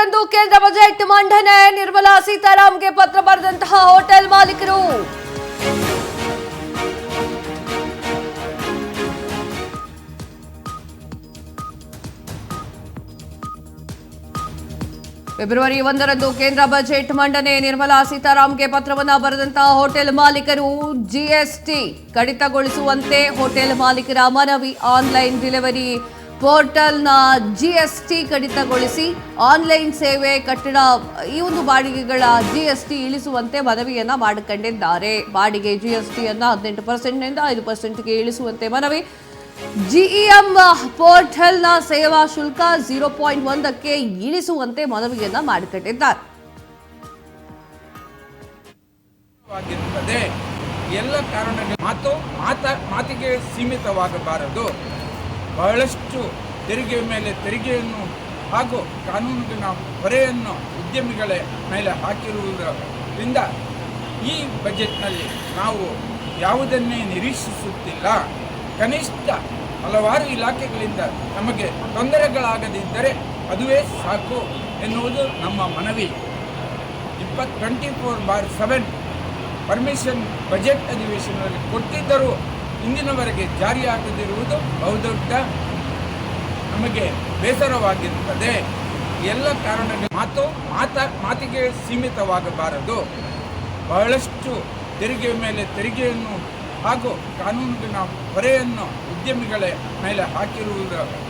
ಒಂದರಂದು ಕೇಂದ್ರ ಬಜೆಟ್ ಮಂಡನೆ, ನಿರ್ಮಲಾ ಸೀತಾರಾಮನ್ಗೆ ಪತ್ರ ಬರೆದಂತಹ ಹೋಟೆಲ್ ಮಾಲೀಕರು. ಫೆಬ್ರವರಿ 1ರಂದು ಕೇಂದ್ರ ಬಜೆಟ್ ಮಂಡನೆ, ನಿರ್ಮಲಾ ಸೀತಾರಾಮನ್ಗೆ ಪತ್ರವನ್ನ ಬರೆದಂತಹ ಹೋಟೆಲ್ ಮಾಲೀಕರು. ಜಿಎಸ್ಟಿ ಕಡಿತಗೊಳಿಸುವಂತೆ ಹೋಟೆಲ್ ಮಾಲೀಕರ ಮನವಿ. ಆನ್ಲೈನ್ ಡೆಲಿವರಿ ಪೋರ್ಟಲ್ನ ಜಿಎಸ್ಟಿ ಕಡಿತಗೊಳಿಸಿ ಆನ್ಲೈನ್ ಸೇವೆ, ಕಟ್ಟಡ ಈ ಒಂದು ಬಾಡಿಗೆಗಳ ಜಿಎಸ್ಟಿ ಇಳಿಸುವಂತೆ ಮನವಿಯನ್ನ ಮಾಡಿಕೊಂಡಿದ್ದಾರೆ. ಬಾಡಿಗೆ ಜಿಎಸ್ಟಿಯನ್ನ 18%ನಿಂದ 5%ಗೆ ಇಳಿಸುವಂತೆ ಮನವಿ. ಜಿಇಎಂ ಪೋರ್ಟಲ್ನ ಸೇವಾ ಶುಲ್ಕ 0.1ಕ್ಕೆ ಇಳಿಸುವಂತೆ ಮನವಿಯನ್ನ ಮಾಡಿಕೊಂಡಿದ್ದಾರೆ. ಎಲ್ಲ ಕಾರಣಗಳು ಮಾತಿಗೆ ಸೀಮಿತವಾಗಬಾರದು. ಬಹಳಷ್ಟು ತೆರಿಗೆ ಮೇಲೆ ತೆರಿಗೆಯನ್ನು ಹಾಗೂ ಕಾನೂನಿನ ಹೊರೆಯನ್ನು ಉದ್ಯಮಿಗಳ ಮೇಲೆ ಹಾಕಿರುವುದರಿಂದ ಈ ಬಜೆಟ್ನಲ್ಲಿ ನಾವು ಯಾವುದನ್ನೇ ನಿರೀಕ್ಷಿಸುತ್ತಿಲ್ಲ. ಕನಿಷ್ಠ ಹಲವಾರು ಇಲಾಖೆಗಳಿಂದ ನಮಗೆ ತೊಂದರೆಗಳಾಗದಿದ್ದರೆ ಅದುವೇ ಸಾಕು ಎನ್ನುವುದು ನಮ್ಮ ಮನವಿ. 24/7 ಪರ್ಮಿಷನ್ ಬಜೆಟ್ ಅಧಿವೇಶನದಲ್ಲಿ ಕೊಟ್ಟಿದ್ದರೂ ಇಂದಿನವರೆಗೆ ಜಾರಿಯಾಗದಿರುವುದು ಬಹುದೊಡ್ಡ ನಮಗೆ ಬೇಸರವಾಗಿರುತ್ತದೆ. ಎಲ್ಲ ಕಾರಣಗಳು ಮಾತಿಗೆ ಸೀಮಿತವಾಗಬಾರದು. ಬಹಳಷ್ಟು ತೆರಿಗೆ ಮೇಲೆ ತೆರಿಗೆಯನ್ನು ಹಾಗೂ ಕಾನೂನಿನ ಹೊರೆಯನ್ನು ಉದ್ಯಮಿಗಳ ಮೇಲೆ ಹಾಕಿರುವುದರಿಂದ